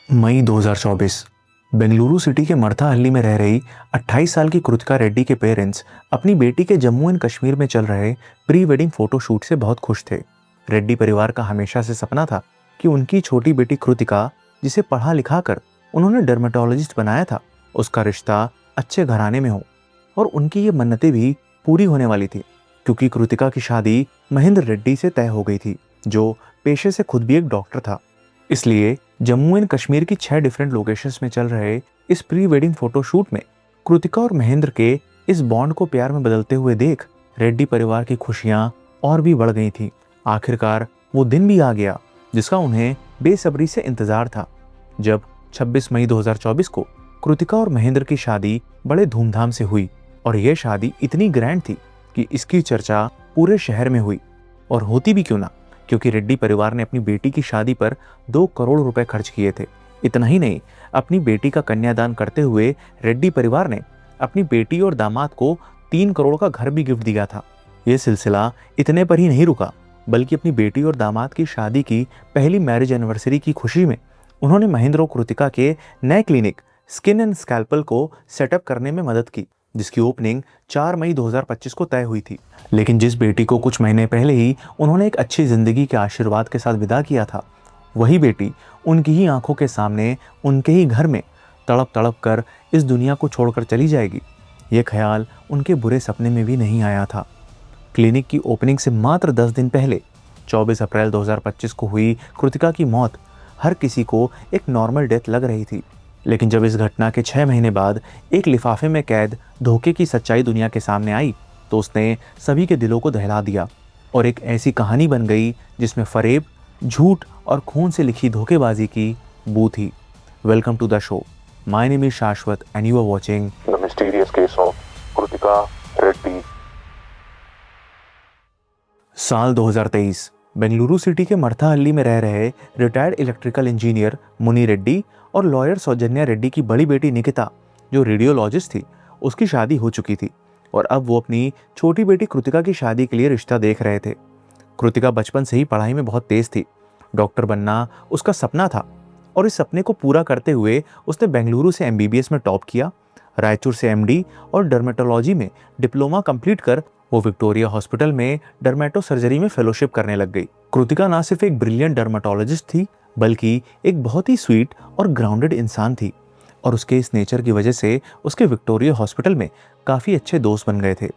मई 2024 Bengaluru city के मर्थाहल्ली में रह रही 28 साल की कृतिका रेड्डी के पेरेंट्स अपनी बेटी के जम्मू एंड कश्मीर में चल रहे प्री वेडिंग फोटोशूट से बहुत खुश थे। रेड्डी परिवार का हमेशा से सपना था कि उनकी छोटी बेटी कृतिका, जिसे पढ़ा लिखा कर उन्होंने डर्मेटोलॉजिस्ट बनाया था, उसका रिश्ता अच्छे घराने में हो। और उनकी ये मन्नतें भी पूरी होने वाली थी, क्योंकि कृतिका की शादी महेंद्र रेड्डी से तय हो गई थी, जो पेशे से खुद भी एक डॉक्टर था। इसलिए जम्मू एंड कश्मीर की 6 डिफरेंट लोकेशंस में चल रहे इस प्री वेडिंग फोटोशूट में कृतिका और महेंद्र के इस बॉन्ड को प्यार में बदलते हुए देख रेड्डी परिवार की खुशियां और भी बढ़ गई थी। आखिरकार वो दिन भी आ गया जिसका उन्हें बेसब्री से इंतजार था, जब 26 मई 2024 को कृतिका और महेंद्र की शादी बड़े धूमधाम से हुई। और यह शादी इतनी ग्रैंड थी कि इसकी चर्चा पूरे शहर में हुई। और होती भी क्यों ना, क्योंकि रेड्डी परिवार ने अपनी बेटी की शादी पर 2 करोड़ रुपए खर्च किए थे। इतना ही नहीं, अपनी बेटी का कन्यादान करते हुए रेड्डी परिवार ने अपनी बेटी और दामाद को 3 करोड़ का घर भी गिफ्ट दिया था। यह सिलसिला इतने पर ही नहीं रुका, बल्कि अपनी बेटी और दामाद की शादी की पहली मैरिज एनिवर्सरी की खुशी में उन्होंने महेंद्र और कृतिका के नए क्लिनिक स्किन एंड स्कैल्पल को सेटअप करने में मदद की, जिसकी ओपनिंग 4 मई 2025 को तय हुई थी। लेकिन जिस बेटी को कुछ महीने पहले ही उन्होंने एक अच्छी जिंदगी के आशीर्वाद के साथ विदा किया था, वही बेटी उनकी ही आंखों के सामने उनके ही घर में तड़प तड़प कर इस दुनिया को छोड़कर चली जाएगी, ये ख्याल उनके बुरे सपने में भी नहीं आया था। क्लिनिक की ओपनिंग से मात्र 10 दिन पहले 24 अप्रैल 2025 को हुई कृतिका की मौत हर किसी को एक नॉर्मल डेथ लग रही थी। लेकिन जब इस घटना के 6 महीने बाद एक लिफाफे में कैद धोखे की सच्चाई दुनिया के सामने आई, तो उसने सभी के दिलों को दहला दिया और एक ऐसी कहानी बन गई जिसमें फरेब, झूठ और खून से लिखी धोखेबाजी की बू थी। Welcome to the show. My name is Shashwat and you are watching the mysterious case of Kritika Reddy. साल 2023 बेंगलुरु सिटी के मर्थाहल्ली में रह रहे रिटायर्ड इलेक्ट्रिकल इंजीनियर मुनि रेड्डी और लॉयर सौजन्या रेड्डी की बड़ी बेटी निकिता, जो रेडियोलॉजिस्ट थी, उसकी शादी हो चुकी थी और अब वो अपनी छोटी बेटी कृतिका की शादी के लिए रिश्ता देख रहे थे। कृतिका बचपन से ही पढ़ाई में बहुत तेज थी। डॉक्टर बनना उसका सपना था और इस सपने को पूरा करते हुए उसने बेंगलुरु से MBBS में टॉप किया, रायचूर से MD और डर्मेटोलॉजी में डिप्लोमा कंप्लीट कर वो विक्टोरिया हॉस्पिटल में डर्मेटो सर्जरी में फेलोशिप करने लग गई। कृतिका ना सिर्फ एक ब्रिलियंट डर्मेटोलॉजिस्ट थी, बल्कि एक बहुत ही स्वीट और ग्राउंडेड इंसान थी। और उसके इस नेचर की वजह से उसके विक्टोरिया हॉस्पिटल में काफ़ी अच्छे दोस्त बन गए थे।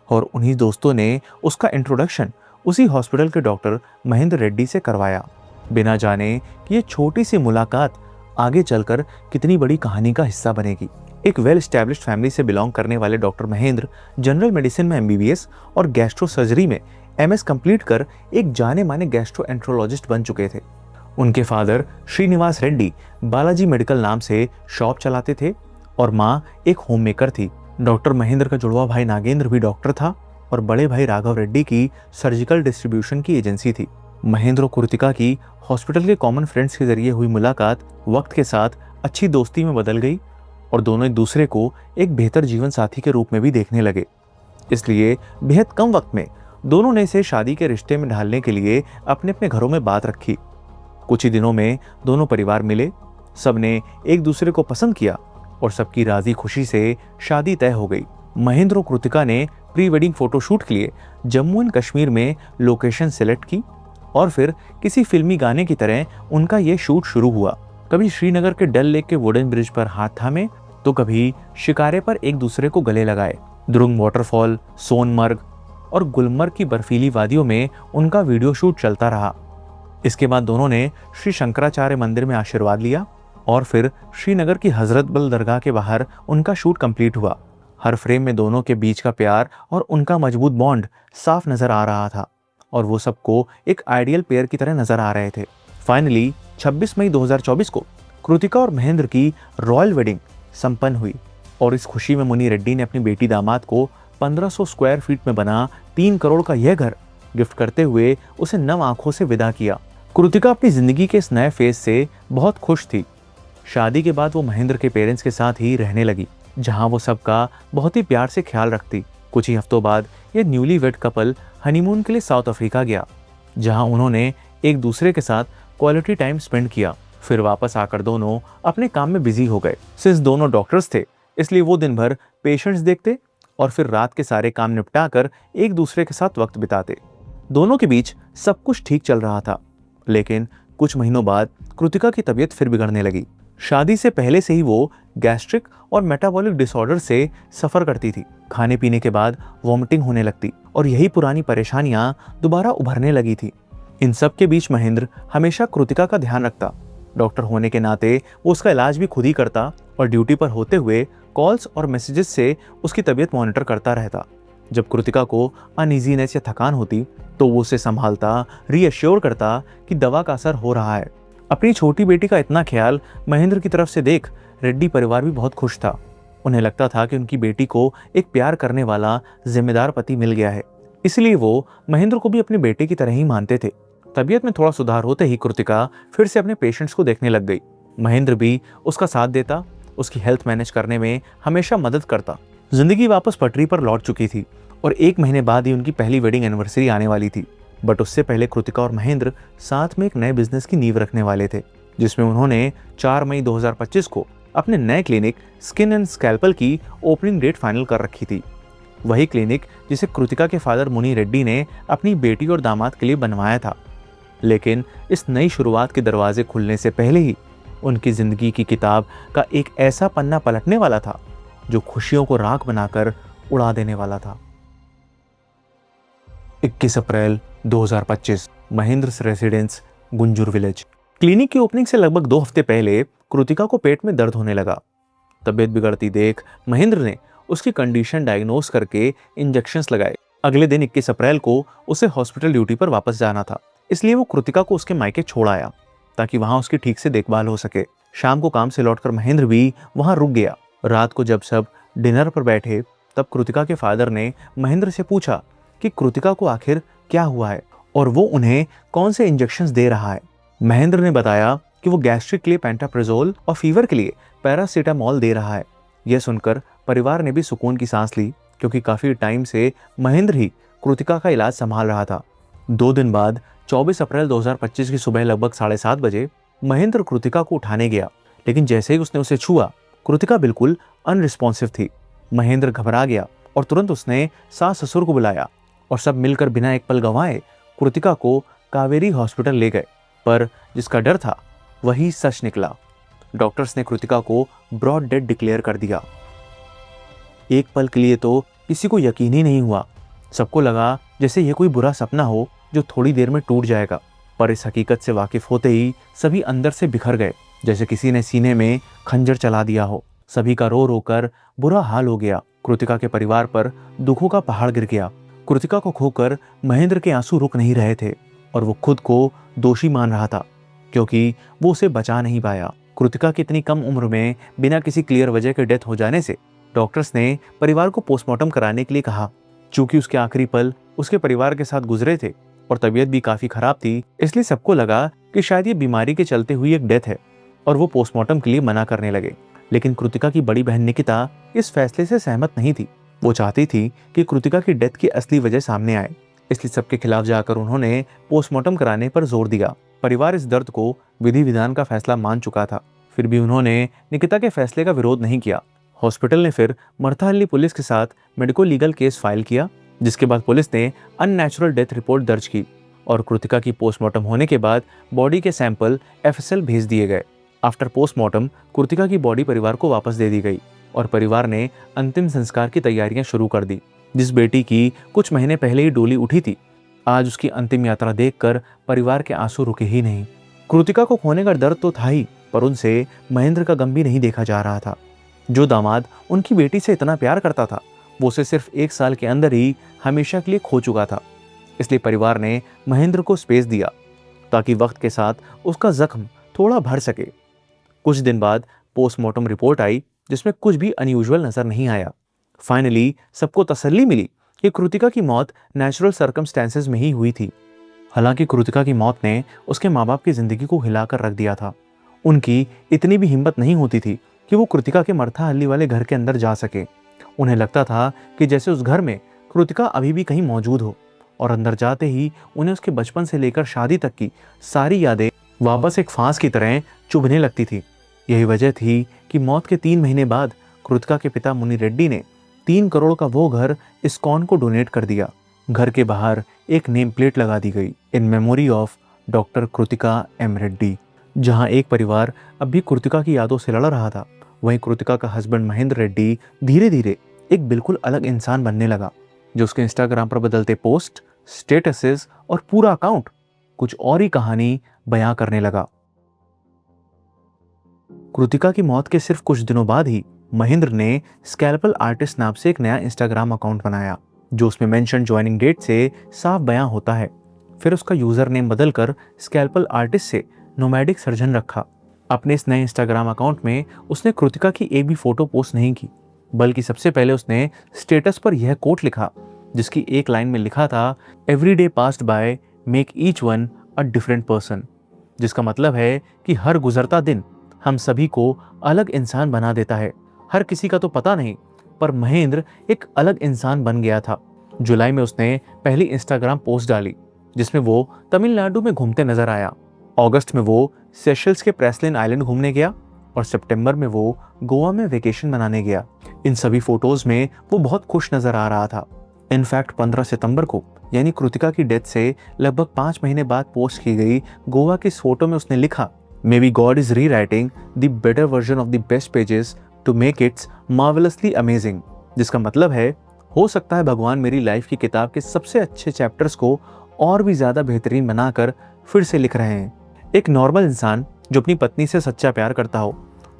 और उन्हीं दोस्तों ने उसका इंट्रोडक्शन उसी हॉस्पिटल के डॉक्टर महेंद्र रेड्डी से करवाया, बिना जाने कि ये छोटी सी मुलाकात आगे चलकर कितनी बड़ी कहानी का हिस्सा बनेगी। एक वेल एस्टैब्लिश्ड फैमिली से बिलोंग करने वाले डॉक्टर महेंद्र जनरल मेडिसिन में MBBS और गैस्ट्रो सर्जरी में MS कंप्लीट कर एक जाने माने गैस्ट्रोएंट्रोलॉजिस्ट बन चुके थे। उनके फादर श्रीनिवास रेड्डी बालाजी मेडिकल नाम से शॉप चलाते थे और माँ एक होम मेकर थी। डॉक्टर महेंद्र का जुड़वा भाई नागेंद्र भी डॉक्टर था और बड़े भाई राघव रेड्डी की सर्जिकल डिस्ट्रीब्यूशन की एजेंसी थी। महेंद्र और कृतिका की हॉस्पिटल के कॉमन फ्रेंड्स के जरिए हुई मुलाकात वक्त के साथ अच्छी दोस्ती में बदल गई और दोनों एक दूसरे को एक बेहतर जीवन साथी के रूप में भी देखने लगे। इसलिए बेहद कम वक्त में दोनों ने इसे शादी के रिश्ते में ढालने के लिए अपने अपने घरों में बात रखी। कुछ ही दिनों में दोनों परिवार मिले, सबने एक दूसरे को पसंद किया और सबकी राजी खुशी से शादी तय हो गई। महेंद्र और कृतिका ने प्री वेडिंग फोटोशूट के लिए जम्मू एंड कश्मीर में लोकेशन सेलेक्ट की और फिर किसी फिल्मी गाने की तरह उनका ये शूट शुरू हुआ। कभी श्रीनगर के डल लेक के वुडन ब्रिज पर हाथ थामे, तो कभी शिकारे पर एक दूसरे को गले लगाए। द्रुंग वाटरफॉल, सोनमर्ग और गुलमर्ग की बर्फीली वादियों में उनका वीडियो शूट चलता रहा। इसके बाद दोनों ने श्री शंकराचार्य मंदिर में आशीर्वाद लिया और फिर श्रीनगर की हजरत बल दरगाह के बाहर उनका शूट कंप्लीट हुआ। हर फ्रेम में दोनों के बीच का प्यार और उनका मजबूत बॉन्ड साफ नजर आ रहा था और वो सबको एक आइडियल पेयर की तरह नजर आ रहे थे। फाइनली 26 मई 2024 को कृतिका और महेंद्र की रॉयल वेडिंग संपन्न हुई और इस खुशी में मुनि रेड्डी ने अपनी बेटी दामाद को 1500 स्क्वायर फीट में बना 3 करोड़ का यह घर गिफ्ट करते हुए उसे नम आंखों से विदा किया। कृतिका अपनी जिंदगी के इस नए फेज से बहुत खुश थी। शादी के बाद वो महेंद्र के पेरेंट्स के साथ ही रहने लगी, जहां वो सबका बहुत ही प्यार से ख्याल रखती। कुछ ही हफ्तों बाद ये न्यूली वेड कपल हनीमून के लिए साउथ अफ्रीका गया, जहां उन्होंने एक दूसरे के साथ क्वालिटी टाइम स्पेंड किया। फिर वापस आकर दोनों अपने काम में बिजी हो गए। सिंस दोनों डॉक्टर्स थे, इसलिए वो दिन भर पेशेंट्स देखते और फिर रात के सारे काम निपटा कर एक दूसरे के साथ वक्त बिताते। दोनों के बीच सब कुछ ठीक चल रहा था, लेकिन कुछ महीनों बाद कृतिका की तबीयत फिर बिगड़ने लगी। शादी से पहले से ही वो गैस्ट्रिक और मेटाबॉलिक डिसऑर्डर से सफर करती थी। खाने पीने के बाद वॉमिटिंग होने लगती और यही पुरानी परेशानियां दोबारा उभरने लगी थी। इन सब के बीच महेंद्र हमेशा कृतिका का ध्यान रखता। डॉक्टर होने के नाते वो उसका इलाज भी खुद ही करता और ड्यूटी पर होते हुए कॉल्स और मैसेजेस से उसकी तबीयत मॉनिटर करता रहता। जब कृतिका को अनइजीनेस या थकान होती तो वो उसे संभालता, रीअश्योर करता कि दवा का असर हो रहा है। अपनी छोटी बेटी का इतना ख्याल महेंद्र की तरफ से देख रेड्डी परिवार भी बहुत खुश था। उन्हें लगता था कि उनकी बेटी को एक प्यार करने वाला जिम्मेदार पति मिल गया है, इसलिए वो महेंद्र को भी अपने बेटे की तरह ही मानते थे। तबीयत में थोड़ा सुधार होते ही कृतिका फिर से अपने पेशेंट्स को देखने लग गई। महेंद्र भी उसका साथ देता, उसकी हेल्थ मैनेज करने में हमेशा मदद करता। जिंदगी वापस पटरी पर लौट चुकी थी और 1 महीने बाद ही उनकी पहली वेडिंग एनिवर्सरी आने वाली थी। बट उससे पहले कृतिका और महेंद्र साथ में एक नए बिजनेस की नींव रखने वाले थे, जिसमें उन्होंने 4 मई 2025 को अपने नए क्लिनिक स्किन एंड स्कैल्पल की ओपनिंग डेट फाइनल कर रखी थी। वही क्लिनिक जिसे कृतिका के फादर मुनि रेड्डी ने अपनी बेटी और दामाद के लिए बनवाया था। लेकिन इस नई शुरुआत के दरवाजे खुलने से पहले ही उनकी जिंदगी की किताब का एक ऐसा पन्ना पलटने वाला था जो खुशियों को राख बनाकर उड़ा देने वाला था। 21 अप्रैल 2025, महेंद्र रेसिडेंस, गुंजूर विलेज। क्लिनिक की ओपनिंग से लगभग 2 हफ्ते पहले कृतिका को पेट में दर्द होने लगा। तबीयत बिगड़ती देख महेंद्र ने उसकी कंडीशन डायग्नोस करके इंजेक्शंस लगाए। अगले दिन 21 अप्रैल को उसे हॉस्पिटल ड्यूटी पर वापस जाना था, इसलिए वो कृतिका को उसके मायके छोड़ आया ताकि वहां उसकी ठीक से देखभाल हो सके। शाम को काम से लौटकर महेंद्र भी वहां रुक गया। रात को जब सब डिनर पर बैठे तब कृतिका के फादर ने महेंद्र से पूछा कि कृतिका को आखिर क्या हुआ है और वो उन्हें कौन से इंजेक्शंस दे रहा है। महेंद्र ने बताया कि वो गैस्ट्रिक के लिए पेंटाप्रेजोल और फीवर के लिए पैरासीटामोल दे रहा है। यह सुनकर परिवार ने भी सुकून की सांस ली, क्योंकि काफी टाइम से महेंद्र ही कृतिका का इलाज संभाल रहा था। 2 दिन बाद 24 अप्रैल 2025 की सुबह लगभग 7:30 बजे महेंद्र कृतिका को उठाने गया, लेकिन जैसे ही उसने उसे छुआ कृतिका बिल्कुल अनरिस्पॉन्सिव थी। महेंद्र घबरा गया और तुरंत उसने सास ससुर को बुलाया और सब मिलकर बिना एक पल गंवाए कृतिका को कावेरी हॉस्पिटल ले गए। पर जिसका डर था वही सच निकला। डॉक्टर्स ने कृतिका को ब्रॉड डेड डिक्लेयर कर दिया। एक पल के लिए तो किसी को यकीन ही नहीं हुआ। सबको लगा जैसे ये कोई बुरा सपना हो जो थोड़ी देर में टूट जाएगा। पर इस हकीकत से वाकिफ होते ही सभी अंदर से बिखर गए, जैसे किसी ने सीने में खंजर चला दिया हो। सभी का रो रो कर बुरा हाल हो गया। कृतिका के परिवार पर दुखों का पहाड़ गिर गया। कृतिका को खोकर महेंद्र के आंसू रुक नहीं रहे थे और वो खुद को दोषी मान रहा था, क्योंकि वो उसे बचा नहीं पाया। कृतिका की इतनी कम उम्र में बिना किसी क्लियर वजह के डेथ हो जाने से डॉक्टर्स ने परिवार को पोस्टमार्टम कराने के लिए कहा। चूंकि उसके आखिरी पल उसके परिवार के साथ गुजरे थे और तबीयत भी काफी खराब थी, इसलिए सबको लगा कि शायद ये बीमारी के चलते हुई एक डेथ है और वो पोस्टमार्टम के लिए मना करने लगे। लेकिन कृतिका की बड़ी बहन निकिता इस फैसले से सहमत नहीं थी। वो चाहती थी कि कृतिका की डेथ की असली वजह सामने आए, इसलिए सबके खिलाफ जाकर उन्होंने पोस्टमार्टम कराने पर जोर दिया। परिवार इस दर्द को विधि विधान का फैसला मान चुका था, फिर भी उन्होंने निकिता के फैसले का विरोध नहीं किया। हॉस्पिटल ने फिर मर्थाहल्ली पुलिस के साथ मेडिको लीगल केस फाइल किया, जिसके बाद पुलिस ने अननेचुरल डेथ रिपोर्ट दर्ज की और कृतिका की पोस्टमार्टम होने के बाद बॉडी के सैंपल FSL भेज दिए गए। आफ्टर पोस्टमार्टम कृतिका की बॉडी परिवार को वापस दे दी गई और परिवार ने अंतिम संस्कार की तैयारियां शुरू कर दी। जिस बेटी की कुछ महीने पहले ही डोली उठी थी, आज उसकी अंतिम यात्रा देखकर परिवार के आंसू रुके ही नहीं। कृतिका को खोने का दर्द तो था ही, पर उनसे महेंद्र का गम भी नहीं देखा जा रहा था। जो दामाद उनकी बेटी से इतना प्यार करता था, वो उसे सिर्फ 1 साल के अंदर ही हमेशा के लिए खो चुका था। इसलिए परिवार ने महेंद्र को स्पेस दिया ताकि वक्त के साथ उसका जख्म थोड़ा भर सके। कुछ दिन बाद पोस्टमार्टम रिपोर्ट आई, जिसमें कुछ भी अनयूजुअल नजर नहीं आया। फाइनली सबको तसल्ली मिली कि कृतिका की मौत नेचुरल सर्कमस्टेंसेस में ही हुई थी। हालांकि कृतिका की मौत ने उसके माँ बाप की जिंदगी को हिलाकर रख दिया था। उनकी इतनी भी हिम्मत नहीं होती थी कि वो कृतिका के मर्थाहल्ली वाले घर के अंदर जा सके। उन्हें लगता था कि जैसे उस घर में कृतिका अभी भी कहीं मौजूद हो, और अंदर जाते ही उन्हें उसके बचपन से लेकर शादी तक की सारी यादें वापस एक फांस की तरह चुभने लगती थी। यही वजह थी कि मौत के 3 महीने बाद कृतिका के पिता मुनि रेड्डी ने 3 करोड़ का वो घर इस्कॉन को डोनेट कर दिया। घर के बाहर एक नेम प्लेट लगा दी गई, in memory of doctor Kritika M Reddy. जहां एक परिवार अब भी कृतिका की यादों से लड़ रहा था, वहीं कृतिका का हस्बैंड महेंद्र रेड्डी धीरे धीरे एक बिल्कुल अलग इंसान बनने लगा, जो उसके इंस्टाग्राम पर बदलते पोस्ट, स्टेटसेस और पूरा अकाउंट कुछ और ही कहानी बयां करने लगा। कृतिका की मौत के सिर्फ कुछ दिनों बाद ही महेंद्र ने स्कैल्पल आर्टिस्ट नाम से एक नया इंस्टाग्राम अकाउंट बनाया, जो उसमें मेंशन ज्वाइनिंग डेट से साफ बयां होता है। फिर उसका यूजर नेम बदलकर स्कैल्पल आर्टिस्ट से नोमैडिक सर्जन रखा। अपने इस नए इंस्टाग्राम अकाउंट में उसने कृतिका की एक भी फोटो पोस्ट नहीं की, बल्कि सबसे पहले उसने स्टेटस पर यह कोट लिखा, जिसकी एक लाइन में लिखा था, every day passed by make each one a different person, जिसका मतलब है कि हर गुजरता दिन हम सभी को अलग इंसान बना देता है। हर किसी का तो पता नहीं, पर महेंद्र एक अलग इंसान बन गया था। जुलाई में उसने पहली इंस्टाग्राम पोस्ट डाली, जिसमें वो तमिलनाडु में घूमते नजर आया। अगस्त में वो सेशल्स के प्रेसलिन आइलैंड घूमने गया और सितंबर में वो गोवा में वेकेशन मनाने गया। इन सभी फोटोज में वो बहुत खुश नजर आ रहा था। इनफैक्ट 15 सितंबर को, यानी कृतिका की डेथ से लगभग 5 महीने बाद पोस्ट की गई गोवा की इस फोटो में उसने लिखा, may be God is rewriting the better version of the best pages to make its marvellously amazing, जिसका मतलब है, हो सकता है भगवान मेरी लाइफ की किताब के सबसे अच्छे चैप्टर्स को और भी ज्यादा बेहतरीन बनाकर फिर से लिख रहे हैं। एक नॉर्मल इंसान जो अपनी पत्नी से सच्चा प्यार करता हो,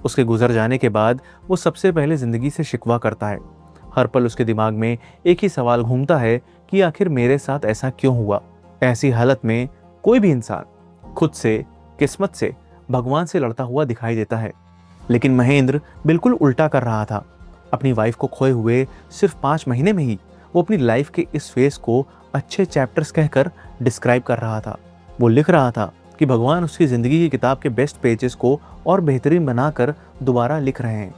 उसके गुजर जाने के बाद वो सबसे पहले जिंदगी से शिकवा करता है। हर पल उसके दिमाग में एक ही सवाल घूमता है कि आखिर मेरे साथ ऐसा क्यों हुआ। ऐसी हालत में कोई भी इंसान खुद से, किस्मत से, भगवान से लड़ता हुआ दिखाई देता है। लेकिन महेंद्र बिल्कुल उल्टा कर रहा था। अपनी वाइफ को खोए हुए सिर्फ 5 महीने में ही वो अपनी लाइफ के इस फेज को अच्छे चैप्टर्स कहकर डिस्क्राइब कर रहा था। वो लिख रहा था कि भगवान उसकी जिंदगी की किताब के बेस्ट पेजेस को और बेहतरीन बनाकर दोबारा लिख रहे हैं।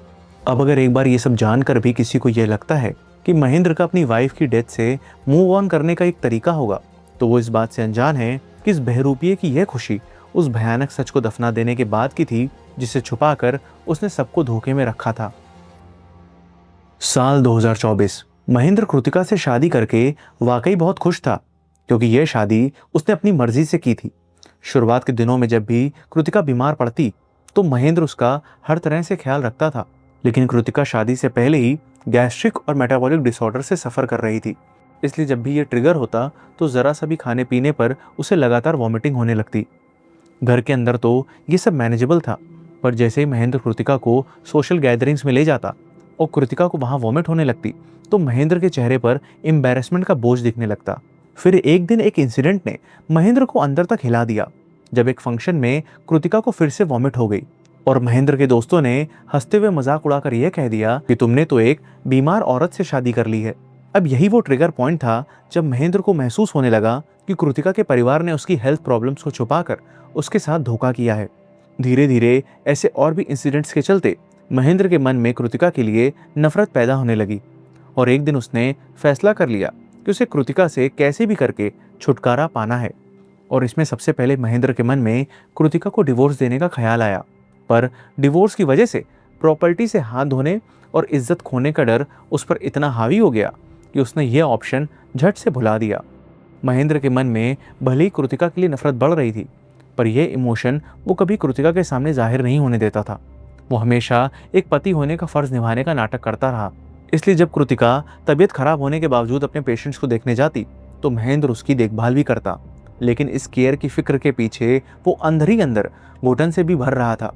अब अगर एक बार ये सब जानकर भी किसी को यह लगता है कि महेंद्र का अपनी वाइफ की डेथ से मूव ऑन करने का एक तरीका होगा, तो वो इस बात से अनजान है कि इस बहरूपिये की यह खुशी उस भयानक सच को दफना देने के बाद की थी, जिसे छुपाकर उसने सबको धोखे में रखा था। साल 2024। महेंद्र कृतिका से शादी करके वाकई बहुत खुश था, क्योंकि यह शादी उसने अपनी मर्जी से की थी। शुरुआत के दिनों में जब भी कृतिका बीमार पड़ती तो महेंद्र उसका हर तरह से ख्याल रखता था। लेकिन कृतिका शादी से पहले ही गैस्ट्रिक और मेटाबॉलिक डिसऑर्डर से सफ़र कर रही थी, इसलिए जब भी ये ट्रिगर होता तो ज़रा सा भी खाने पीने पर उसे लगातार वॉमिटिंग होने लगती। घर के अंदर तो ये सब मैनेजेबल था, पर जैसे ही महेंद्र कृतिका को सोशल गैदरिंग्स में ले जाता और कृतिका को वहाँ वॉमिट होने लगती, तो महेंद्र के चेहरे पर एम्बैरेसमेंट का बोझ दिखने लगता। फिर एक दिन एक इंसिडेंट ने महेंद्र को अंदर तक हिला दिया, जब एक फंक्शन में कृतिका को फिर से वॉमिट हो गई और महेंद्र के दोस्तों ने हंसते हुए मजाक उड़ाकर यह कह दिया कि तुमने तो एक बीमार औरत से शादी कर ली है। अब यही वो ट्रिगर पॉइंट था जब महेंद्र को महसूस होने लगा कि कृतिका के परिवार ने उसकी हेल्थ प्रॉब्लम्स को छुपाकर उसके साथ धोखा किया है। धीरे धीरे ऐसे और भी इंसिडेंट्स के चलते महेंद्र के मन में कृतिका के लिए नफरत पैदा होने लगी और एक दिन उसने फैसला कर लिया कि उसे कृतिका से कैसे भी करके छुटकारा पाना है। और इसमें सबसे पहले महेंद्र के मन में कृतिका को डिवोर्स देने का ख्याल आया, पर डिवोर्स की वजह से प्रॉपर्टी से हाथ धोने और इज्जत खोने का डर उस पर इतना हावी हो गया कि उसने यह ऑप्शन झट से भुला दिया। महेंद्र के मन में भले ही कृतिका के लिए नफरत बढ़ रही थी, पर यह इमोशन वो कभी कृतिका के सामने जाहिर नहीं होने देता था। वो हमेशा एक पति होने का फर्ज निभाने का नाटक करता रहा। इसलिए जब कृतिका तबीयत खराब होने के बावजूद अपने पेशेंट्स को देखने जाती तो महेंद्र उसकी देखभाल भी करता। लेकिन इस केयर की फिक्र के पीछे वो अंदर ही अंदर घुटन से भी भर रहा था।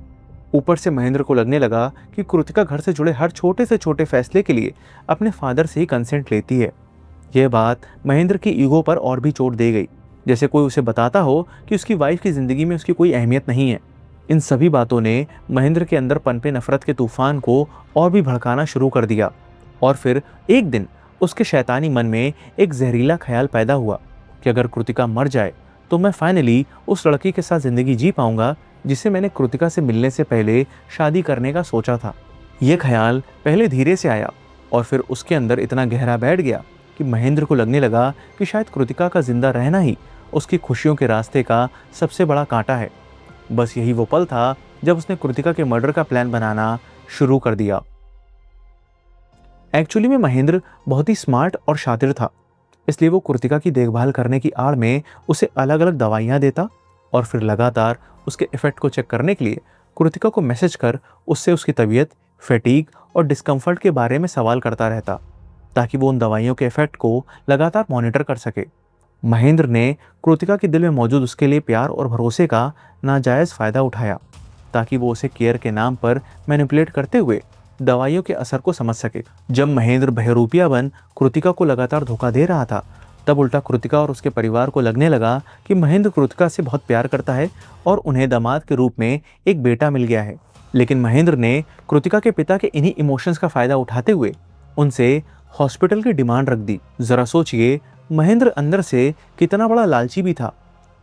ऊपर से महेंद्र को लगने लगा कि कृतिका घर से जुड़े हर छोटे से छोटे फैसले के लिए अपने फादर से ही कंसेंट लेती है। यह बात महेंद्र की ईगो पर और भी चोट दे गई, जैसे कोई उसे बताता हो कि उसकी वाइफ की जिंदगी में उसकी कोई अहमियत नहीं है। इन सभी बातों ने महेंद्र के अंदर पनपे नफरत के तूफान को और भी भड़काना शुरू कर दिया। और फिर एक दिन उसके शैतानी मन में एक जहरीला ख्याल पैदा हुआ कि अगर कृतिका मर जाए तो मैं फाइनली उस लड़की के साथ जिंदगी जी पाऊंगा जिसे मैंने कृतिका से मिलने से पहले शादी करने का सोचा था। यह ख्याल पहले धीरे से आया और फिर उसके अंदर इतना गहरा बैठ गया कि महेंद्र को लगने लगा कि शायद कृतिका का जिंदा रहना ही उसकी खुशियों के रास्ते का सबसे बड़ा कांटा है। बस यही वो पल था जब उसने कृतिका के मर्डर का प्लान बनाना शुरू कर दिया। एक्चुअली में महेंद्र बहुत ही स्मार्ट और शातिर था, इसलिए वो कृतिका की देखभाल करने की आड़ में उसे अलग अलग दवाइयाँ देता और फिर लगातार उसके इफेक्ट को चेक करने के लिए कृतिका को मैसेज कर उससे उसकी तबीयत, फैटीग और डिस्कम्फर्ट के बारे में सवाल करता रहता, ताकि वो उन दवाइयों के इफेक्ट को लगातार मॉनिटर कर सके। महेंद्र ने कृतिका के दिल में मौजूद उसके लिए प्यार और भरोसे का नाजायज़ फ़ायदा उठाया, ताकि वो उसे केयर के नाम पर मैनिपुलेट करते हुए दवाइयों के असर को समझ सके। जब महेंद्र बहरूपिया बन कृतिका को लगातार धोखा दे रहा था, तब उल्टा कृतिका और उसके परिवार को लगने लगा कि महेंद्र कृतिका से बहुत प्यार करता है और उन्हें दामाद के रूप में एक बेटा मिल गया है। लेकिन महेंद्र ने कृतिका के पिता के इन्हीं इमोशंस का फ़ायदा उठाते हुए उनसे हॉस्पिटल की डिमांड रख दी। ज़रा सोचिए, महेंद्र अंदर से कितना बड़ा लालची भी था।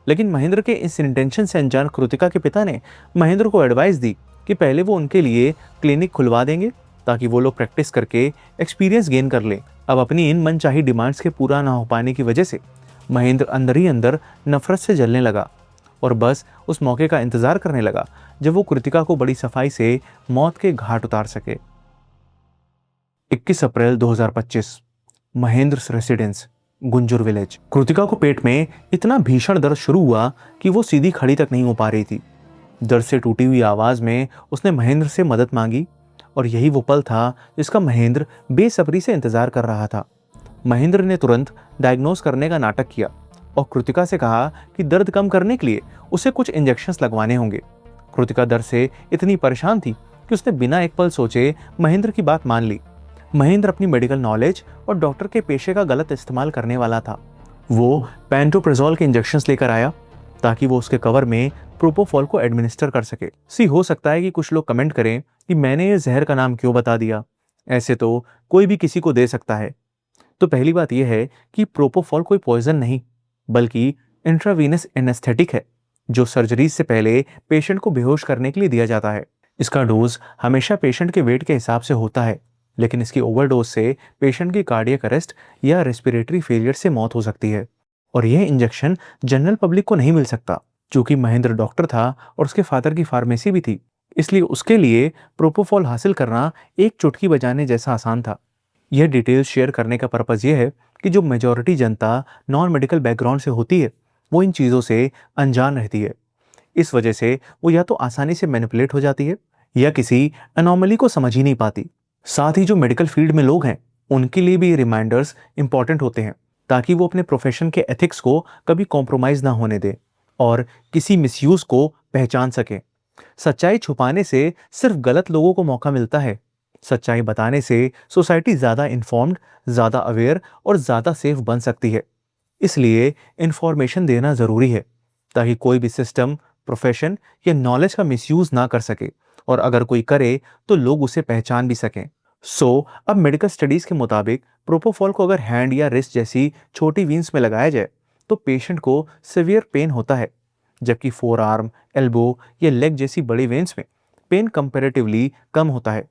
लेकिन महेंद्र के इस इंटेंशन से अनजान कृतिका के पिता ने महेंद्र को एडवाइस दी कि पहले वो उनके लिए क्लिनिक खुलवा देंगे, ताकि वो लोग प्रैक्टिस करके एक्सपीरियंस गेन कर लें। अब अपनी इन मनचाही डिमांड्स के पूरा ना हो पाने की वजह से महेंद्र अंदर ही अंदर नफरत से जलने लगा और बस उस मौके का इंतजार करने लगा जब वो कृतिका को बड़ी सफाई से मौत के घाट उतार सके। 21 अप्रैल 2025, महेंद्र रेसिडेंस, गुंजूर विलेज। कृतिका को पेट में इतना भीषण दर्द शुरू हुआ कि वो सीधी खड़ी तक नहीं हो पा रही थी। दर्द से टूटी हुई आवाज में उसने महेंद्र से मदद मांगी और यही वो पल था जिसका महेंद्र बेसब्री से इंतजार कर रहा था। महेंद्र ने तुरंत डायग्नोस करने का नाटक किया और कृतिका से कहा कि दर्द कम करने के लिए उसे कुछ इंजेक्शंस लगवाने होंगे। कृतिका दर्द से इतनी परेशान थी कि उसने बिना एक पल सोचे महेंद्र की बात मान ली। महेंद्र अपनी मेडिकल नॉलेज और डॉक्टर के पेशे का गलत इस्तेमाल करने वाला था। वो पेंटोप्रेजोल के इंजेक्शंस लेकर आया ताकि वो उसके कवर में प्रोपोफॉल को एडमिनिस्टर कर सके। हो सकता है कि कुछ लोग कमेंट करें कि मैंने ये जहर का नाम क्यों बता दिया, ऐसे तो कोई भी किसी को दे सकता है। तो पहली बात यह है कि प्रोपोफॉल कोई पॉइजन नहीं, बल्कि इंट्रावीनस एनेस्थेटिक है, जो सर्जरीज से पहले पेशेंट को बेहोश करने के लिए दिया जाता है। इसका डोज हमेशा पेशेंट के वेट के हिसाब से होता है, लेकिन इसकी ओवरडोज से पेशेंट की कार्डियक अरेस्ट या रेस्पिरेटरी फेलियर से मौत हो सकती है। और यह इंजेक्शन जनरल पब्लिक को नहीं मिल सकता। चूंकि महेंद्र डॉक्टर था और उसके फादर की फार्मेसी भी थी, इसलिए उसके लिए प्रोपोफॉल हासिल करना एक चुटकी बजाने जैसा आसान था। यह डिटेल्स शेयर करने का पर्पज़ यह है कि जो मेजॉरिटी जनता नॉन मेडिकल बैकग्राउंड से होती है, वो इन चीज़ों से अनजान रहती है। इस वजह से वो या तो आसानी से मैनिपुलेट हो जाती है या किसी अनोमली को समझ ही नहीं पाती। साथ ही जो मेडिकल फील्ड में लोग हैं, उनके लिए भी ये रिमाइंडर्स इंपॉर्टेंट होते हैं, ताकि वो अपने प्रोफेशन के एथिक्स को कभी कॉम्प्रोमाइज़ ना होने दें और किसी मिसयूज़ को पहचान सकें। सच्चाई छुपाने से सिर्फ गलत लोगों को मौका मिलता है। सच्चाई बताने से सोसाइटी ज़्यादा इन्फॉर्म्ड, ज़्यादा अवेयर और ज़्यादा सेफ बन सकती है। इसलिए इन्फॉर्मेशन देना ज़रूरी है, ताकि कोई भी सिस्टम, प्रोफेशन या नॉलेज का मिसयूज़ ना कर सके, और अगर कोई करे तो लोग उसे पहचान भी सकें। अब मेडिकल स्टडीज़ के मुताबिक प्रोपोफॉल को अगर हैंड या रिस्ट जैसी छोटी वीन्स में लगाया जाए तो पेशेंट को सिवियर पेन होता है, जबकि फोर आर्म, एल्बो या लेग जैसी बड़ी वेन्स में पेन कंपैरेटिवली कम होता है।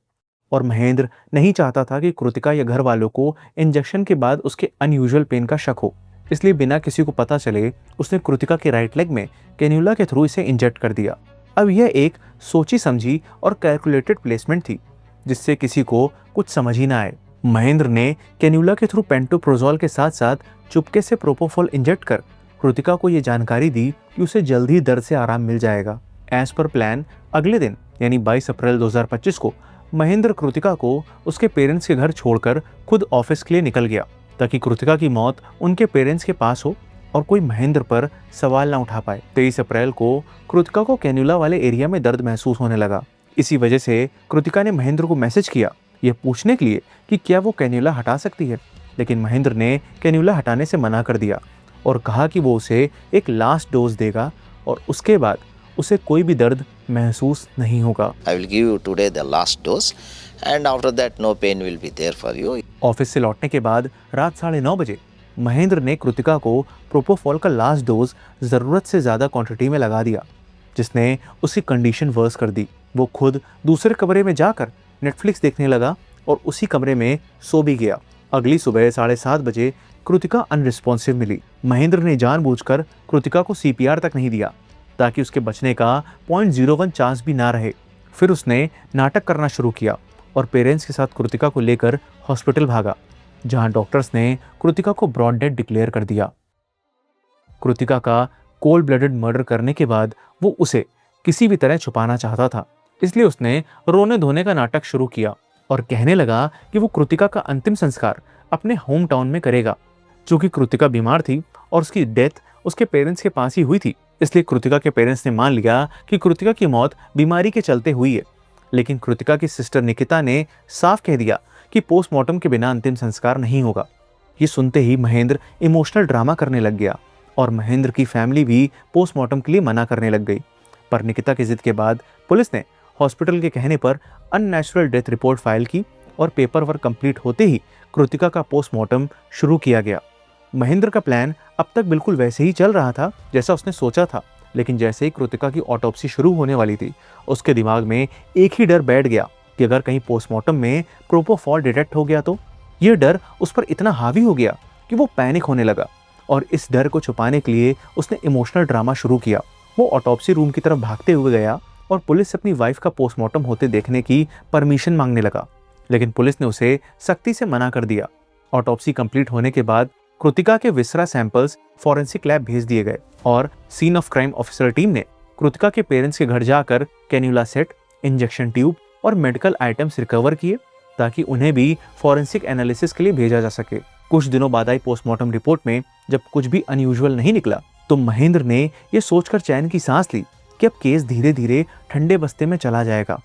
और महेंद्र नहीं चाहता था कि कृतिका या घर वालों को इंजेक्शन के बाद उसके अनयूजुअल पेन का शक हो, इसलिए बिना किसी को पता चले उसने कृतिका के राइट लेग में कैन्यूला के थ्रू इसे इंजेक्ट कर दिया। अब यह एक सोची समझी और कैलकुलेटेड प्लेसमेंट थी, जिससे किसी को कुछ समझ ही ना आए। महेंद्र ने कैन्यूला के थ्रू पेंटोप्रोजोल के साथ साथ चुपके से प्रोपोफॉल इंजेक्ट कर कृतिका को यह जानकारी दी कि उसे जल्द ही दर्द से आराम मिल जाएगा। एज पर प्लान अगले दिन यानी 22 अप्रैल 2025 को महेंद्र कृतिका को उसके पेरेंट्स के घर छोड़कर खुद ऑफिस के लिए निकल गया, ताकि कृतिका की मौत उनके पेरेंट्स के पास हो और कोई महेंद्र पर सवाल ना उठा पाए। 23 अप्रैल को कृतिका को कैन्यूला वाले एरिया में दर्द महसूस होने लगा। इसी वजह से कृतिका ने महेंद्र को मैसेज किया यह पूछने के लिए कि क्या वो कैन्यूला हटा सकती है, लेकिन महेंद्र ने कैन्यूला हटाने से मना कर दिया और कहा कि वो उसे एक लास्ट डोज देगा और उसके बाद उसे कोई भी दर्द महसूस नहीं होगा। I will give you today the last dose and after that no pain will be there for you. Office से लौटने के बाद रात 9:30 बजे महेंद्र ने कृतिका को प्रोपोफॉल का लास्ट डोज ज़रूरत से ज़्यादा क्वांटिटी में लगा दिया, जिसने उसकी कंडीशन वर्स कर दी। वो खुद दूसरे कमरे में जाकर नेटफ्लिक्स देखने लगा और उसी कमरे में सो भी गया। अगली सुबह 7:30 बजे कृतिका अनरिस्पॉन्सिव मिली। महेंद्र ने जानबूझकर कृतिका को CPR तक नहीं दिया, ताकि उसके बचने का 0.01 चांस भी ना रहे। फिर उसने नाटक करना शुरू किया और पेरेंट्स के साथ कृतिका को लेकर हॉस्पिटल भागा, जहां डॉक्टर्स ने कृतिका को ब्रॉड डेड डिक्लेयर कर दिया। कृतिका का कोल्ड ब्लडेड मर्डर करने के बाद वो उसे किसी भी तरह छुपाना चाहता था, इसलिए उसने रोने धोने का नाटक शुरू किया और कहने लगा कि वो कृतिका का अंतिम संस्कार अपने होम टाउन में करेगा। चूंकि कृतिका बीमार थी और उसकी डेथ उसके पेरेंट्स के पास ही हुई थी, इसलिए कृतिका के पेरेंट्स ने मान लिया कि कृतिका की मौत बीमारी के चलते हुई है। लेकिन कृतिका की सिस्टर निकिता ने साफ कह दिया कि पोस्टमार्टम के बिना अंतिम संस्कार नहीं होगा। ये सुनते ही महेंद्र इमोशनल ड्रामा करने लग गया और महेंद्र की फैमिली भी पोस्टमार्टम के लिए मना करने लग गई। पर निकिता की जिद के बाद पुलिस ने हॉस्पिटल के कहने पर अननेचुरल डेथ रिपोर्ट फाइल की और पेपर वर्क कंप्लीट होते ही कृतिका का पोस्टमार्टम शुरू किया गया। महेंद्र का प्लान अब तक बिल्कुल वैसे ही चल रहा था जैसा उसने सोचा था, लेकिन जैसे ही कृतिका की ऑटोप्सी शुरू होने वाली थी, उसके दिमाग में एक ही डर बैठ गया कि अगर कहीं पोस्टमार्टम में प्रोपोफॉल डिटेक्ट हो गया तो। यह डर उस पर इतना हावी हो गया कि वो पैनिक होने लगा और इस डर को छुपाने के लिए उसने इमोशनल ड्रामा शुरू किया। वो ऑटोप्सी रूम की तरफ भागते हुए गया और पुलिस से अपनी वाइफ का पोस्टमार्टम होते देखने की परमिशन मांगने लगा, लेकिन पुलिस ने उसे सख्ती से मना कर दिया। ऑटोप्सी कंप्लीट होने के बाद कृतिका के विसरा सैंपल्स फॉरेंसिक लैब भेज दिए गए और scene of crime officer team ने कृतिका के पेरेंट्स के घर जाकर कैन्युला सेट, इंजेक्शन ट्यूब और मेडिकल आइटम्स रिकवर किए ताकि उन्हें भी फॉरेंसिक एनालिसिस के लिए भेजा जा सके। कुछ दिनों बाद आई पोस्टमार्टम रिपोर्ट में जब कुछ भी अनयूजुअल नहीं निकला तो महेंद्र ने यह सोचकर चैन की सांस ली कि अब केस धीरे धीरे ठंडे बस्ते में चला जाएगा।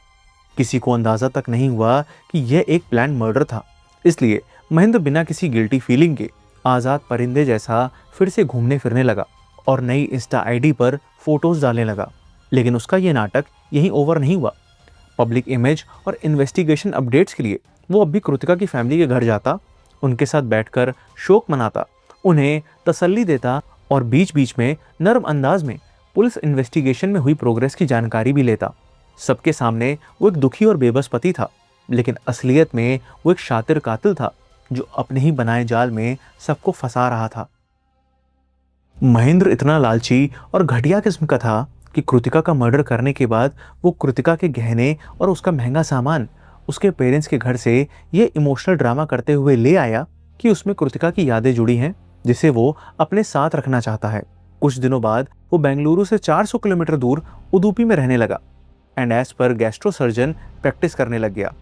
किसी को अंदाजा तक नहीं हुआ कि यह एक प्लान मर्डर था, इसलिए महेंद्र बिना किसी गिल्टी फीलिंग के आजाद परिंदे जैसा फिर से घूमने फिरने लगा और नई इंस्टा आईडी पर फोटोज डालने लगा। लेकिन उसका यह नाटक यहीं ओवर नहीं हुआ। पब्लिक इमेज और इन्वेस्टिगेशन अपडेट्स के लिए वो अब भी कृतिका की फैमिली के घर जाता, उनके साथ बैठकर शोक मनाता, उन्हें तसल्ली देता और बीच बीच में नर्म अंदाज में पुलिस इन्वेस्टिगेशन में हुई प्रोग्रेस की जानकारी भी लेता। सबके सामने वो एक दुखी और बेबस पति था, लेकिन असलियत में वो एक शातिर कातिल था जो अपने ही बनाए जाल में सबको फंसा रहा था। महेंद्र इतना लालची और घटिया किस्म का था कि कृतिका का मर्डर करने के बाद वो कृतिका के गहने और उसका महंगा सामान उसके पेरेंट्स के घर से ये इमोशनल ड्रामा करते हुए ले आया कि उसमें कृतिका की यादें जुड़ी हैं जिसे वो अपने साथ रखना चाहता है। कुछ दिनों बाद वो बेंगलुरु से 400 किलोमीटर दूर उडुपी में रहने लगा एंड एज पर गैस्ट्रो सर्जन प्रैक्टिस करने लग गया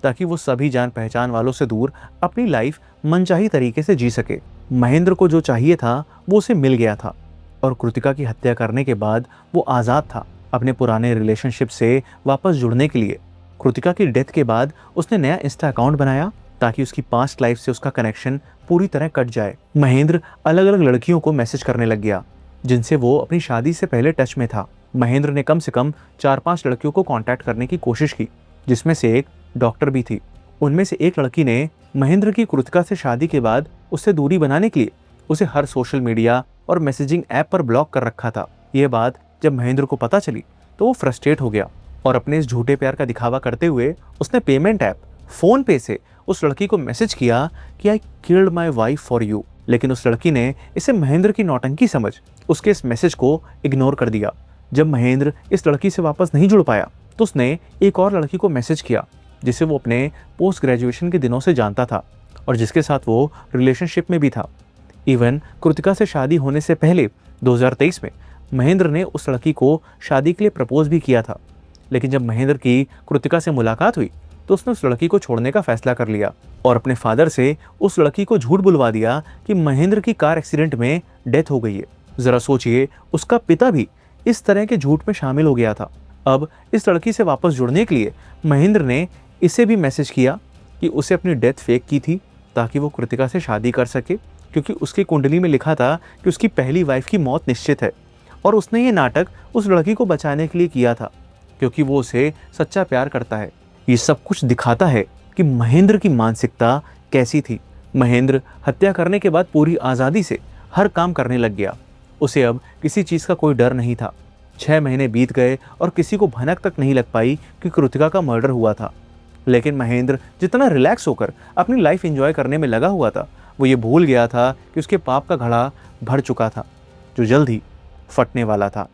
ताकि वो सभी जान पहचान वालों से दूर अपनी लाइफ मनचाही तरीके से जी सके। महेंद्र को जो चाहिए था वो उसे मिल गया था और कृतिका की हत्या करने के बाद वो आज़ाद था अपने पुराने रिलेशनशिप से वापस जुड़ने के लिए। कृतिका की डेथ के बाद उसने नया इंस्टा अकाउंट बनाया ताकि उसकी पास्ट लाइफ से उसका कनेक्शन पूरी तरह कट जाए। महेंद्र अलग अलग लड़कियों को मैसेज करने लग गया जिनसे वो अपनी शादी से पहले टच में था। महेंद्र ने कम से कम 4-5 लड़कियों को कांटेक्ट करने की कोशिश की, जिसमें से एक डॉक्टर भी थी। उनमें से एक लड़की ने महेंद्र की कृतिका से शादी के बाद उससे दूरी बनाने के लिए उसे हर सोशल मीडिया और मैसेजिंग ऐप पर ब्लॉक कर रखा था। यह बात जब महेंद्र को पता चली तो वो फ्रस्ट्रेट हो गया और अपने इस झूठे प्यार का दिखावा करते हुए उसने पेमेंट ऐप फोन पे से उस लड़की को मैसेज किया कि I killed my wife for you. लेकिन उस लड़की ने इसे महेंद्र की नौटंकी समझ उसके इस मैसेज को इग्नोर कर दिया। जब महेंद्र इस लड़की से वापस नहीं जुड़ पाया तो उसने एक और लड़की को मैसेज किया जिसे वो अपने पोस्ट ग्रेजुएशन के दिनों से जानता था और जिसके साथ वो रिलेशनशिप में भी था। इवन कृतिका से शादी होने से पहले 2023 में महेंद्र ने उस लड़की को शादी के लिए प्रपोज भी किया था। लेकिन जब महेंद्र की कृतिका से मुलाकात हुई तो उसने उस लड़की को छोड़ने का फैसला कर लिया और अपने फादर से उस लड़की को झूठ बुलवा दिया कि महेंद्र की कार एक्सीडेंट में डेथ हो गई है। जरा सोचिए, उसका पिता भी इस तरह के झूठ में शामिल हो गया था। अब इस लड़की से वापस जुड़ने के लिए महेंद्र ने इसे भी मैसेज किया कि उसे अपनी डेथ फेक की थी ताकि वो कृतिका से शादी कर सके, क्योंकि उसकी कुंडली में लिखा था कि उसकी पहली वाइफ की मौत निश्चित है और उसने ये नाटक उस लड़की को बचाने के लिए किया था क्योंकि वो उसे सच्चा प्यार करता है। ये सब कुछ दिखाता है कि महेंद्र की मानसिकता कैसी थी। महेंद्र हत्या करने के बाद पूरी आज़ादी से हर काम करने लग गया। उसे अब किसी चीज़ का कोई डर नहीं था। 6 महीने बीत गए और किसी को भनक तक नहीं लग पाई कि कृतिका का मर्डर हुआ था। लेकिन महेंद्र जितना रिलैक्स होकर अपनी लाइफ एंजॉय करने में लगा हुआ था, वो ये भूल गया था कि उसके पाप का घड़ा भर चुका था जो जल्द ही फटने वाला था।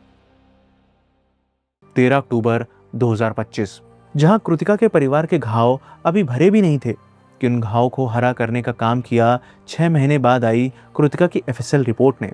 13 अक्टूबर 2025, जहां कृतिका के परिवार के घाव अभी भरे भी नहीं थे कि उन घाव को हरा करने का काम किया 6 महीने बाद आई कृतिका की एफएसएल रिपोर्ट ने।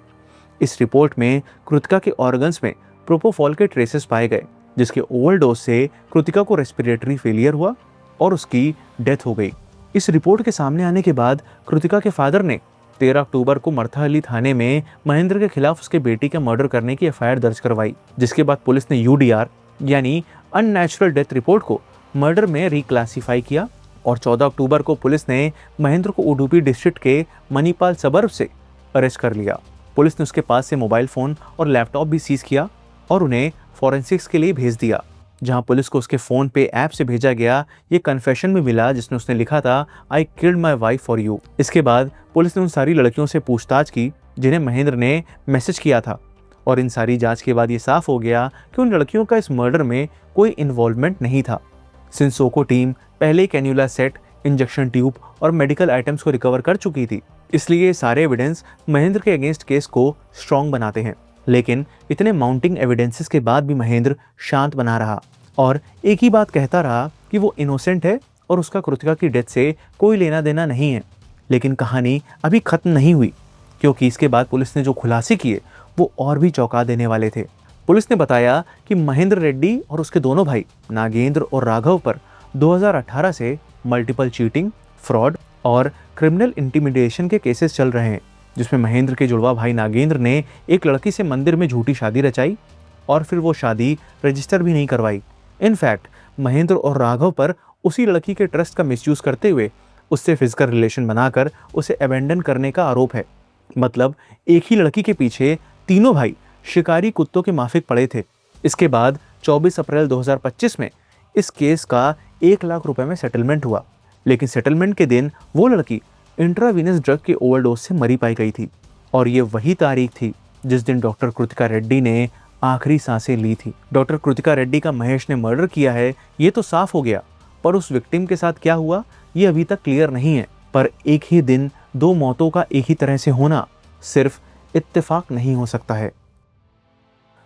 इस रिपोर्ट में कृतिका के ऑर्गन्स में प्रोपोफॉल के ट्रेसेस पाए गए, जिसके ओवरडोज से कृतिका को रेस्पिरेटरी फेलियर हुआ और उसकी डेथ हो गई। इस रिपोर्ट के सामने आने के बाद कृतिका के फादर ने 13 अक्टूबर को मरथाहल्ली थाने में महेंद्र के खिलाफ उसके बेटी का मर्डर करने की एफआईआर दर्ज करवाई, जिसके बाद पुलिस ने यूडीआर यानी अननेचुरल डेथ रिपोर्ट को मर्डर में रिक्लासिफाई किया और 14 अक्टूबर को पुलिस ने महेंद्र को उडुपी डिस्ट्रिक्ट के मणिपाल सबर्ब से अरेस्ट कर लिया। पुलिस ने उसके पास से मोबाइल फ़ोन और लैपटॉप भी सीज किया और उन्हें फॉरेंसिक्स के लिए भेज दिया, जहां पुलिस को उसके फ़ोन पे ऐप से भेजा गया ये कन्फेशन भी मिला जिसमें उसने लिखा था, I killed my wife for you. इसके बाद पुलिस ने उन सारी लड़कियों से पूछताछ की जिन्हें महेंद्र ने मैसेज किया था और इन सारी जांच के बाद ये साफ हो गया कि उन लड़कियों का इस मर्डर में कोई इन्वॉल्वमेंट नहीं था। सिंसोको टीम पहले कैन्यूला सेट, इंजेक्शन ट्यूब और मेडिकल आइटम्स को रिकवर कर चुकी थी, इसलिए ये सारे एविडेंस महेंद्र के अगेंस्ट केस को स्ट्रॉन्ग बनाते हैं। लेकिन इतने माउंटिंग एविडेंसेस के बाद भी महेंद्र शांत बना रहा और एक ही बात कहता रहा कि वो इनोसेंट है और उसका कृतिका की डेथ से कोई लेना देना नहीं है। लेकिन कहानी अभी खत्म नहीं हुई, क्योंकि इसके बाद पुलिस ने जो खुलासे किए वो और भी चौंका देने वाले थे। पुलिस ने बताया कि महेंद्र रेड्डी और उसके दोनों भाई नागेंद्र और राघव पर 2018 से मल्टीपल चीटिंग, फ्रॉड और क्रिमिनल इंटिमिडेशन के केसेस चल रहे हैं, जिसमें महेंद्र के जुड़वा भाई नागेंद्र ने एक लड़की से मंदिर में झूठी शादी रचाई और फिर वो शादी रजिस्टर भी नहीं करवाई। इनफैक्ट महेंद्र और राघव पर उसी लड़की के ट्रस्ट का मिसयूज करते हुए उससे फिजिकल रिलेशन बनाकर उसे अबेंडन करने का आरोप है। मतलब एक ही लड़की के पीछे तीनों भाई शिकारी कुत्तों के माफिक पड़े थे। इसके बाद 24 अप्रैल 2025 में इस केस का 1 लाख रुपए में सेटलमेंट हुआ, लेकिन सेटलमेंट के दिन वो लड़की इंट्रावीनस ड्रग के ओवरडोज से मरी पाई गई थी और ये वही तारीख थी जिस दिन डॉक्टर कृतिका रेड्डी ने आखिरी सांसें ली थी। डॉक्टर कृतिका रेड्डी का महेश ने मर्डर किया है ये तो साफ हो गया, पर उस विक्टिम के साथ क्या हुआ ये अभी तक क्लियर नहीं है। पर एक ही दिन 2 मौतों का एक ही तरह से होना सिर्फ इत्तेफाक नहीं हो सकता है।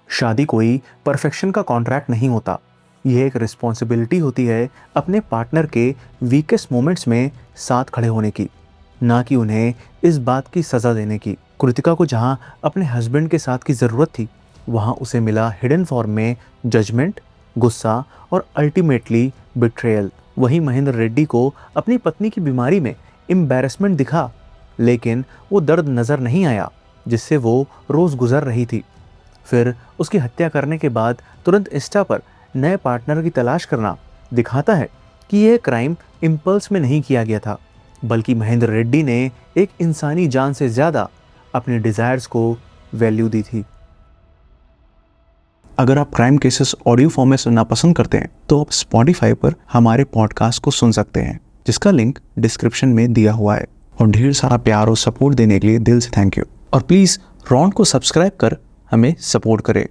शादी कोई परफेक्शन का कॉन्ट्रैक्ट नहीं होता, यह एक रिस्पॉन्सिबिलिटी होती है अपने पार्टनर के वीकेस्ट मोमेंट्स में साथ खड़े होने की, ना कि उन्हें इस बात की सज़ा देने की। कृतिका को जहां अपने हस्बैंड के साथ की ज़रूरत थी वहां उसे मिला हिडन फॉर्म में जजमेंट, गुस्सा और अल्टीमेटली बिट्रेयल। वहीं महेंद्र रेड्डी को अपनी पत्नी की बीमारी में एम्बैरेसमेंट दिखा, लेकिन वो दर्द नज़र नहीं आया जिससे वो रोज़ गुजर रही थी। फिर उसकी हत्या करने के बाद तुरंत इंस्टा पर नए पार्टनर की तलाश करना दिखाता है कि यह क्राइम इम्पल्स में नहीं किया गया था, बल्कि महेंद्र रेड्डी ने एक इंसानी जान से ज़्यादा अपने डिज़ायर्स को वैल्यू दी थी। अगर आप क्राइम केसेस ऑडियो फॉर्म में सुनना पसंद करते हैं तो आप स्पॉटिफाई पर हमारे पॉडकास्ट को सुन सकते हैं, जिसका लिंक डिस्क्रिप्शन में दिया हुआ है। और ढेर सारा प्यार और सपोर्ट देने के लिए दिल से थैंक यू। और प्लीज़ रॉन को सब्सक्राइब कर हमें सपोर्ट करें।